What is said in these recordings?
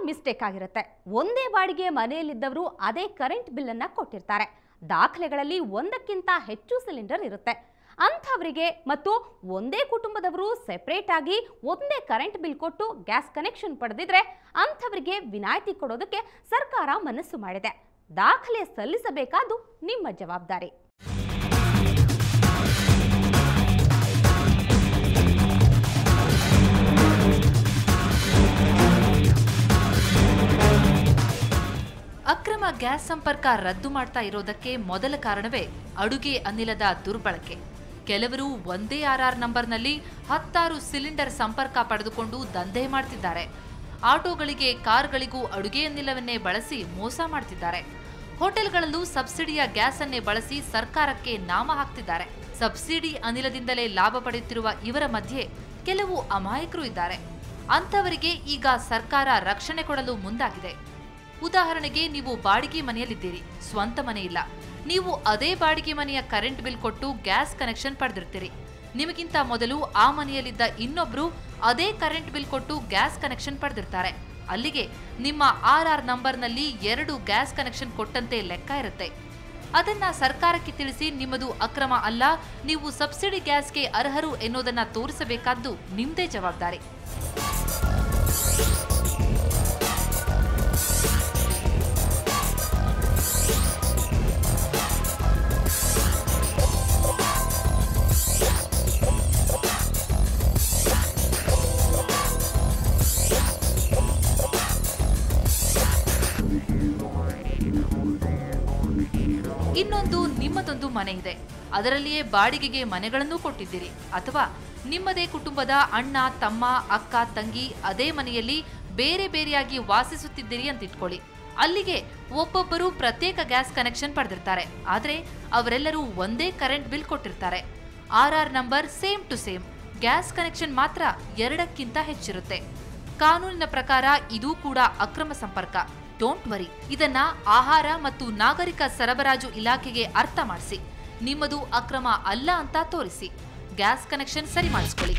Mistake ಆಗಿರುತ್ತೆ. ಒಂದೇ ಬಾಡಿಗೆ ಮನೆಯಲ್ಲಿದ್ದವರು ಅದೇ ಕರೆಂಟ್ ಬಿಲ್ ಅನ್ನು ಕೊಟ್ಟಿರ್ತಾರೆ. ದಾಖಲೆಗಳಲ್ಲಿ ಒಂದಕ್ಕಿಂತ ಹೆಚ್ಚು ಸಿಲಿಂಡರ್ ಇರುತ್ತೆ. ಅಂಥವರಿಗೆ ಮತ್ತು ಒಂದೇ ಕುಟುಂಬದವರು ಸೆಪರೇಟ್ ಆಗಿ ಒಂದೇ ಕರೆಂಟ್ ಬಿಲ್ ಕೊಟ್ಟು ಗ್ಯಾಸ್ ಕನೆಕ್ಷನ್ ಪಡೆದಿದ್ರೆ ಅಂಥವರಿಗೆ ವಿನಾಯಿತಿ ಕೊಡೋದಕ್ಕೆ ಸರ್ಕಾರ ಮನಸ್ಸು ಮಾಡಿದೆ. ದಾಖಲೆ ಸಲ್ಲಿಸಬೇಕಾದ್ದು ನಿಮ್ಮ ಜವಾಬ್ದಾರಿ. ಅಕ್ರಮ ಗ್ಯಾಸ್ ಸಂಪರ್ಕ ರದ್ದು ಮಾಡ್ತಾ ಇರೋದಕ್ಕೆ ಮೊದಲ ಕಾರಣವೇ ಅಡುಗೆ ಅನಿಲದ ದುರ್ಬಳಕೆ. ಕೆಲವರು ಒಂದೇ ಆರ್ಆರ್ ನಂಬರ್ನಲ್ಲಿ 10 ಸಿಲಿಂಡರ್ ಸಂಪರ್ಕ ಪಡೆದುಕೊಂಡು ದಂಧೆ ಮಾಡ್ತಿದ್ದಾರೆ. ಆಟೋಗಳಿಗೆ, ಕಾರ್ಗಳಿಗೂ ಅಡುಗೆ ಅನಿಲವನ್ನೇ ಬಳಸಿ ಮೋಸ ಮಾಡ್ತಿದ್ದಾರೆ. ಹೋಟೆಲ್ಗಳಲ್ಲೂ ಸಬ್ಸಿಡಿಯ ಗ್ಯಾಸ್ ಅನ್ನೇ ಬಳಸಿ ಸರ್ಕಾರಕ್ಕೆ ನಾಮ ಹಾಕ್ತಿದ್ದಾರೆ. ಸಬ್ಸಿಡಿ ಅನಿಲದಿಂದಲೇ ಲಾಭ ಪಡೆಯುತ್ತಿರುವ ಇವರ ಮಧ್ಯೆ ಕೆಲವು ಅಮಾಯಕರು ಇದ್ದಾರೆ. ಅಂಥವರಿಗೆ ಈಗ ಸರ್ಕಾರ ರಕ್ಷಣೆ ಕೊಡಲು ಮುಂದಾಗಿದೆ. ಉದಾಹರಣೆಗೆ, ನೀವು ಬಾಡಿಗೆ ಮನೆಯಲ್ಲಿದ್ದೀರಿ, ಸ್ವಂತ ಮನೆ ಇಲ್ಲ. ನೀವು ಅದೇ ಬಾಡಿಗೆ ಮನೆಯ ಕರೆಂಟ್ ಬಿಲ್ ಕೊಟ್ಟು ಗ್ಯಾಸ್ ಕನೆಕ್ಷನ್ ಪಡೆದಿರ್ತೀರಿ. ನಿಮಗಿಂತ ಮೊದಲು ಆ ಮನೆಯಲ್ಲಿದ್ದ ಇನ್ನೊಬ್ರು ಅದೇ ಕರೆಂಟ್ ಬಿಲ್ ಕೊಟ್ಟು ಗ್ಯಾಸ್ ಕನೆಕ್ಷನ್ ಪಡೆದಿರ್ತಾರೆ. ಅಲ್ಲಿಗೆ ನಿಮ್ಮ ಆರ್ಆರ್ ನಂಬರ್ನಲ್ಲಿ 2 ಗ್ಯಾಸ್ ಕನೆಕ್ಷನ್ ಕೊಟ್ಟಂತೆ ಲೆಕ್ಕ ಇರುತ್ತೆ. ಅದನ್ನ ಸರ್ಕಾರಕ್ಕೆ ತಿಳಿಸಿ ನಿಮ್ಮದು ಅಕ್ರಮ ಅಲ್ಲ, ನೀವು ಸಬ್ಸಿಡಿ ಗ್ಯಾಸ್ಗೆ ಅರ್ಹರು ಎನ್ನುವುದನ್ನ ತೋರಿಸಬೇಕಾದ್ದು ನಿಮ್ದೇ ಜವಾಬ್ದಾರಿ. ಇನ್ನೊಂದು, ನಿಮ್ಮದೊಂದು ಮನೆ ಇದೆ, ಅದರಲ್ಲಿಯೇ ಬಾಡಿಗೆಗೆ ಮನೆಗಳನ್ನು ಕೊಟ್ಟಿದ್ದೀರಿ. ಅಥವಾ ನಿಮ್ಮದೇ ಕುಟುಂಬದ ಅಣ್ಣ, ತಮ್ಮ, ಅಕ್ಕ, ತಂಗಿ ಅದೇ ಮನೆಯಲ್ಲಿ ಬೇರೆ ಬೇರೆಯಾಗಿ ವಾಸಿಸುತ್ತಿದ್ದೀರಿ ಅಂತಿಟ್ಕೊಳ್ಳಿ. ಅಲ್ಲಿಗೆ ಒಬ್ಬೊಬ್ಬರು ಪ್ರತ್ಯೇಕ ಗ್ಯಾಸ್ ಕನೆಕ್ಷನ್ ಪಡೆದಿರ್ತಾರೆ. ಆದರೆ ಅವರೆಲ್ಲರೂ ಒಂದೇ ಕರೆಂಟ್ ಬಿಲ್ ಕೊಟ್ಟಿರ್ತಾರೆ. RR number same to same, gas connection ಮಾತ್ರ 2ಕ್ಕಿಂತ ಹೆಚ್ಚಿರುತ್ತೆ. ಕಾನೂನಿನ ಪ್ರಕಾರ ಇದು ಕೂಡ ಅಕ್ರಮ ಸಂಪರ್ಕ. ಡೋಂಟ್ ವರಿ, ಇದನ್ನ ಆಹಾರ ಮತ್ತು ನಾಗರಿಕ ಸರಬರಾಜು ಇಲಾಖೆಗೆ ಅರ್ಥ ಮಾಡಿಸಿ. ನಿಮ್ಮದು ಅಕ್ರಮ ಅಲ್ಲ ಅಂತ ತೋರಿಸಿ ಗ್ಯಾಸ್ ಕನೆಕ್ಷನ್ ಸರಿ ಮಾಡಿಸ್ಕೊಳ್ಳಿ.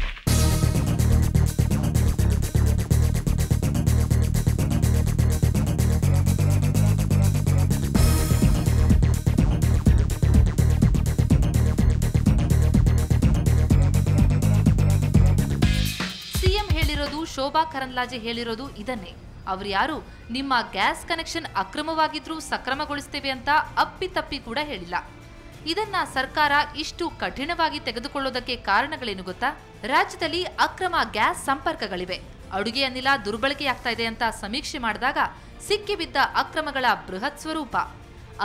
ಸಿಎಂ ಹೇಳಿರೋದು, ಶೋಭಾ ಕರಂದ್ಲಾಜೆ ಹೇಳಿರೋದು ಇದನ್ನೇ. ಅವರು ಯಾರು ನಿಮ್ಮ ಗ್ಯಾಸ್ ಕನೆಕ್ಷನ್ ಅಕ್ರಮವಾಗಿದ್ರೂ ಸಕ್ರಮಗೊಳಿಸ್ತೇವೆ ಅಂತ ಅಪ್ಪಿತಪ್ಪಿ ಕೂಡ ಹೇಳಿಲ್ಲ. ಇದನ್ನ ಸರ್ಕಾರ ಇಷ್ಟು ಕಠಿಣವಾಗಿ ತೆಗೆದುಕೊಳ್ಳೋದಕ್ಕೆ ಕಾರಣಗಳೇನು ಗೊತ್ತಾ? ರಾಜ್ಯದಲ್ಲಿ ಅಕ್ರಮ ಗ್ಯಾಸ್ ಸಂಪರ್ಕಗಳಿವೆ, ಅಡುಗೆ ಅನಿಲ ದುರ್ಬಳಕೆಯಾಗ್ತಾ ಇದೆ ಅಂತ ಸಮೀಕ್ಷೆ ಮಾಡಿದಾಗ ಸಿಕ್ಕಿಬಿದ್ದ ಅಕ್ರಮಗಳ ಬೃಹತ್ ಸ್ವರೂಪ.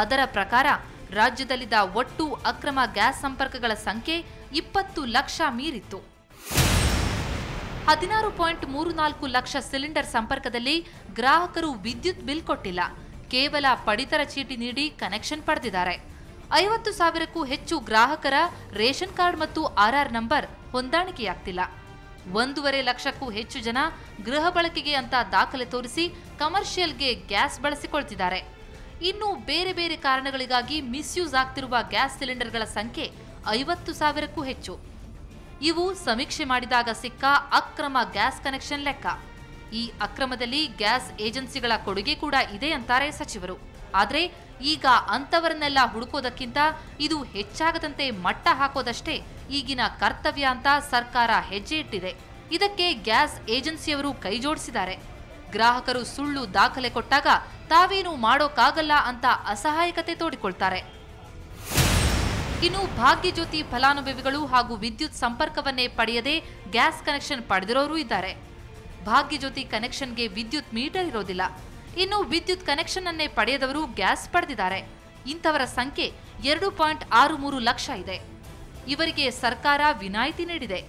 ಅದರ ಪ್ರಕಾರ ರಾಜ್ಯದಲ್ಲಿದ್ದ ಒಟ್ಟು ಅಕ್ರಮ ಗ್ಯಾಸ್ ಸಂಪರ್ಕಗಳ ಸಂಖ್ಯೆ 20 ಲಕ್ಷ ಮೀರಿತ್ತು. 16.34 ಲಕ್ಷ ಸಿಲಿಂಡರ್ ಸಂಪರ್ಕದಲ್ಲಿ ಗ್ರಾಹಕರು ವಿದ್ಯುತ್ ಬಿಲ್ ಕೊಟ್ಟಿಲ್ಲ, ಕೇವಲ ಪಡಿತರ ಚೀಟಿ ನೀಡಿ ಕನೆಕ್ಷನ್ ಪಡೆದಿದ್ದಾರೆ. 50,000ಕ್ಕೂ ಹೆಚ್ಚು ಗ್ರಾಹಕರ ರೇಷನ್ ಕಾರ್ಡ್ ಮತ್ತು ಆರ್ಆರ್ ನಂಬರ್ ಹೊಂದಾಣಿಕೆಯಾಗ್ತಿಲ್ಲ. 1.5 ಲಕ್ಷಕ್ಕೂ ಹೆಚ್ಚು ಜನ ಗೃಹ ಬಳಕೆಗೆ ಅಂತ ದಾಖಲೆ ತೋರಿಸಿ ಕಮರ್ಷಿಯಲ್ಗೆ ಗ್ಯಾಸ್ ಬಳಸಿಕೊಳ್ತಿದ್ದಾರೆ. ಇನ್ನು ಬೇರೆ ಬೇರೆ ಕಾರಣಗಳಿಗಾಗಿ ಮಿಸ್ಯೂಸ್ ಆಗ್ತಿರುವ ಗ್ಯಾಸ್ ಸಿಲಿಂಡರ್ಗಳ ಸಂಖ್ಯೆ 50,000ಕ್ಕೂ ಹೆಚ್ಚು. ಇವು ಸಮೀಕ್ಷೆ ಮಾಡಿದಾಗ ಸಿಕ್ಕ ಅಕ್ರಮ ಗ್ಯಾಸ್ ಕನೆಕ್ಷನ್ ಲೆಕ್ಕ. ಈ ಅಕ್ರಮದಲ್ಲಿ ಗ್ಯಾಸ್ ಏಜೆನ್ಸಿಗಳ ಕೊಡುಗೆ ಕೂಡ ಇದೆ ಅಂತಾರೆ ಸಚಿವರು. ಆದರೆ ಈಗ ಅಂತವರನ್ನೆಲ್ಲ ಹುಡುಕೋದಕ್ಕಿಂತ ಇದು ಹೆಚ್ಚಾಗದಂತೆ ಮಟ್ಟ ಹಾಕೋದಷ್ಟೇ ಈಗಿನ ಕರ್ತವ್ಯ ಅಂತ ಸರ್ಕಾರ ಹೆಜ್ಜೆ ಇಟ್ಟಿದೆ. ಇದಕ್ಕೆ ಗ್ಯಾಸ್ ಏಜೆನ್ಸಿಯವರು ಕೈ ಜೋಡಿಸಿದ್ದಾರೆ. ಗ್ರಾಹಕರು ಸುಳ್ಳು ದಾಖಲೆ ಕೊಟ್ಟಾಗ ತಾವೇನು ಮಾಡೋಕ್ಕಾಗಲ್ಲ ಅಂತ ಅಸಹಾಯಕತೆ ತೋಡಿಕೊಳ್ತಾರೆ. ಇನ್ನು ಭಾಗ್ಯಜ್ಯೋತಿ ಫಲಾನುಭವಿಗಳು ಹಾಗೂ ವಿದ್ಯುತ್ ಸಂಪರ್ಕವನ್ನೇ ಪಡೆಯದೆ ಗ್ಯಾಸ್ ಕನೆಕ್ಷನ್ ಪಡೆದಿರೋರು ಇದ್ದಾರೆ. ಭಾಗ್ಯಜ್ಯೋತಿ ಕನೆಕ್ಷನ್ಗೆ ವಿದ್ಯುತ್ ಮೀಟರ್ ಇರೋದಿಲ್ಲ. ಇನ್ನು ವಿದ್ಯುತ್ ಕನೆಕ್ಷನ್ ಅನ್ನೇ ಪಡೆಯದವರು ಗ್ಯಾಸ್ ಪಡೆದಿದ್ದಾರೆ. ಇಂಥವರ ಸಂಖ್ಯೆ 2.63 ಲಕ್ಷ ಇದೆ. ಇವರಿಗೆ ಸರ್ಕಾರ ವಿನಾಯಿತಿ ನೀಡಿದೆ.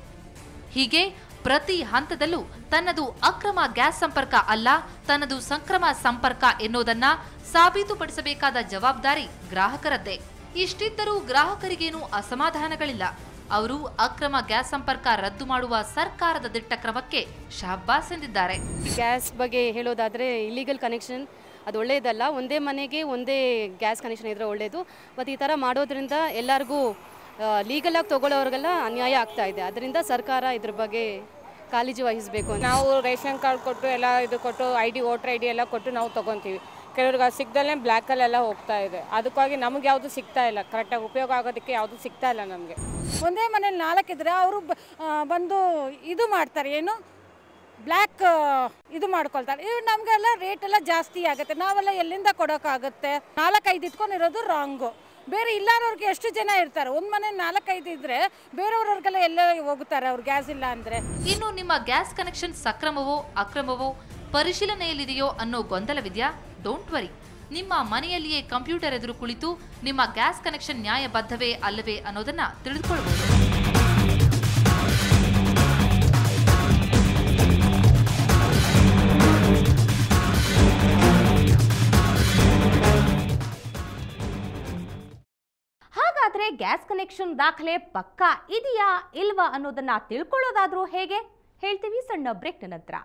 ಹೀಗೆ ಪ್ರತಿ ಹಂತದಲ್ಲೂ ತನ್ನದು ಅಕ್ರಮ ಗ್ಯಾಸ್ ಸಂಪರ್ಕ ಅಲ್ಲ, ತನ್ನದು ಸಕ್ರಮ ಸಂಪರ್ಕ ಎನ್ನುವುದನ್ನ ಸಾಬೀತುಪಡಿಸಬೇಕಾದ ಜವಾಬ್ದಾರಿ ಗ್ರಾಹಕರದ್ದೇ. ಇಷ್ಟಿದ್ದರೂ ಗ್ರಾಹಕರಿಗೇನು ಅಸಮಾಧಾನಗಳಿಲ್ಲ. ಅವರು ಅಕ್ರಮ ಗ್ಯಾಸ್ ಸಂಪರ್ಕ ರದ್ದು ಮಾಡುವ ಸರ್ಕಾರದ ದಿಟ್ಟ ಕ್ರಮಕ್ಕೆ ಶಹಬ್ಬಾಸ್ ಎಂದಿದ್ದಾರೆ. ಗ್ಯಾಸ್ ಬಗ್ಗೆ ಹೇಳೋದಾದರೆ ಇಲ್ಲಿಗಲ್ ಕನೆಕ್ಷನ್ ಅದು ಒಳ್ಳೆಯದಲ್ಲ. ಒಂದೇ ಮನೆಗೆ ಒಂದೇ ಗ್ಯಾಸ್ ಕನೆಕ್ಷನ್ ಇದ್ರೆ ಒಳ್ಳೆಯದು. ಮತ್ತು ಈ ಥರ ಮಾಡೋದ್ರಿಂದ ಎಲ್ಲರಿಗೂ ಲೀಗಲಾಗಿ ತೊಗೊಳ್ಳೋರಿಗೆಲ್ಲ ಅನ್ಯಾಯ ಆಗ್ತಾ ಇದೆ. ಅದರಿಂದ ಸರ್ಕಾರ ಇದ್ರ ಬಗ್ಗೆ ಕಾಳಜಿ ವಹಿಸಬೇಕು ಅಂತ. ನಾವು ರೇಷನ್ ಕಾರ್ಡ್ ಕೊಟ್ಟು ಎಲ್ಲ ಇದು ಕೊಟ್ಟು ID ವೋಟರ್ ID ಎಲ್ಲ ಕೊಟ್ಟು ನಾವು ತೊಗೊತೀವಿ. ಕೆಲವ್ರಿಗೆ ಅದು ಸಿಗ್ದಲ್ಲೇ ಬ್ಲ್ಯಾಕಲ್ಲೆಲ್ಲ ಹೋಗ್ತಾ ಇದೆ. ಅದಕ್ಕಾಗಿ ನಮಗೆ ಯಾವುದು ಸಿಗ್ತಾ ಇಲ್ಲ, ಕರೆಕ್ಟಾಗಿ ಉಪಯೋಗ ಆಗೋದಕ್ಕೆ ಯಾವುದು ಸಿಗ್ತಾ ಇಲ್ಲ ನಮಗೆ. ಒಂದೇ ಮನೇಲಿ 4 ಇದ್ದರೆ ಅವರು ಬಂದು ಇದು ಮಾಡ್ತಾರೆ, ಏನು ಬ್ಲ್ಯಾಕ್ ಇದು ಮಾಡ್ಕೊಳ್ತಾರೆ. ಇವು ನಮಗೆಲ್ಲ ರೇಟೆಲ್ಲ ಜಾಸ್ತಿ ಆಗುತ್ತೆ, ನಾವೆಲ್ಲ ಎಲ್ಲಿಂದ ಕೊಡೋಕ್ಕಾಗುತ್ತೆ? 4-5 ಇಟ್ಕೊಂಡಿರೋದು ರಾಂಗು. ಬೇರೆ ಇಲ್ಲಾರವ್ರಿಗೆ ಎಷ್ಟು ಜನ ಇರ್ತಾರೆ? ಒಂದು ಮನೆ 4-5 ಇದ್ದರೆ ಬೇರೆಯವ್ರಿಗೆಲ್ಲ ಎಲ್ಲ ಹೋಗ್ತಾರೆ ಅವ್ರು ಗ್ಯಾಸ್ ಇಲ್ಲ ಅಂದರೆ. ಇನ್ನು ನಿಮ್ಮ ಗ್ಯಾಸ್ ಕನೆಕ್ಷನ್ ಸಕ್ರಮವೋ ಅಕ್ರಮವೋ ಪರಿಶೀಲನೆಯಲ್ಲಿದೆಯೋ ಅನ್ನೋ ಗೊಂದಲವಿದೆಯಾ? ಡೋಂಟ್ ವರಿ, ನಿಮ್ಮ ಮನೆಯಲ್ಲಿಯೇ ಕಂಪ್ಯೂಟರ್ ಎದುರು ಕುಳಿತು ನಿಮ್ಮ ಗ್ಯಾಸ್ ಕನೆಕ್ಷನ್ ನ್ಯಾಯಬದ್ಧವೇ ಅಲ್ಲವೇ ಅನ್ನೋದನ್ನ ತಿಳಿದುಕೊಳ್ಳಬಹುದು. ಹಾಗಾದ್ರೆ ಗ್ಯಾಸ್ ಕನೆಕ್ಷನ್ ದಾಖಲೆ ಪಕ್ಕಾ ಇದೆಯಾ ಇಲ್ವಾ ಅನ್ನೋದನ್ನ ತಿಳ್ಕೊಳ್ಳೋದಾದ್ರೂ ಹೇಗೆ? ಹೇಳ್ತೀವಿ ಸಣ್ಣ ಬ್ರೇಕ್ ನಂತರ.